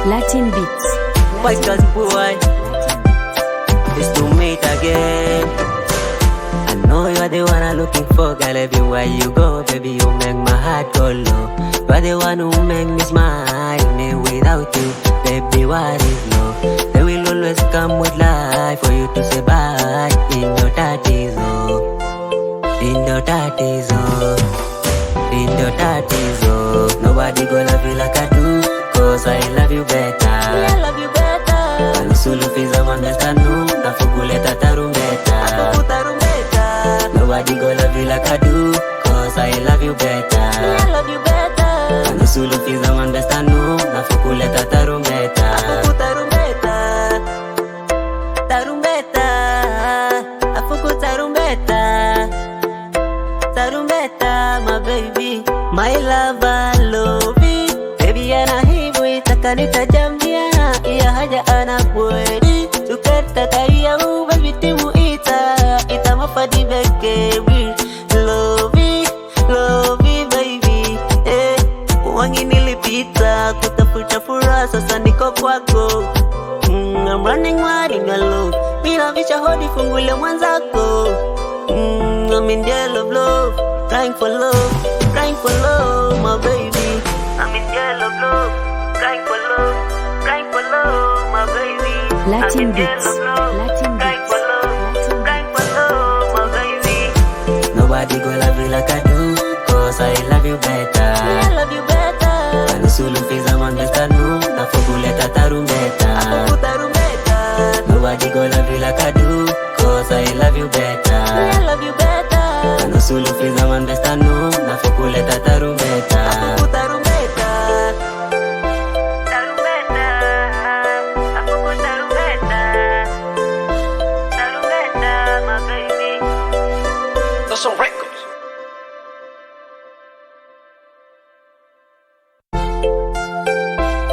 Latin beats. White girls boy, it's to meet again. I know you're the one I'm looking for, girl. Everywhere you go, baby, you make my heart go low. You're the one who make me smile, and without you, baby, what is love? They will always come with life for you to say bye. In your tatties, oh, in your tatties, oh, in your tatties, oh. Nobody gonna love you like I do, 'cause I love you better. I love you better. Anusulufiza mandestanu, nafuguleta tarumbeta. Nobody gonna love you like I do, 'cause I love you better. I love you better. Anusulufiza mandestanu, nafuguleta tarumbeta. Tarumbeta, afuku tarumbeta. Tarumbeta, my baby, my lover, love it. Baby anahibu itakani jambiana, iya haja anakweli. Tuketa kaya baby timu ita mafadi bekewi. Love it baby, wangi nilipita kutafuta furaha, sasa niko kwako. I'm running wild in your love, bila vicha hodi fungule mwanzako. I'm in jail of love, crying for love, my baby. I'm in jail of love, crying for love, my baby. Latin beats. Latin Crying beats. for love, my baby. Nobody gonna love you like I do, 'cause I love you better. I love you better. Anusulufiza mandestanu, nafuguleta tarumbeta. Nobody gonna love you like I do, 'cause I love you better. I love you better. Anusulufiza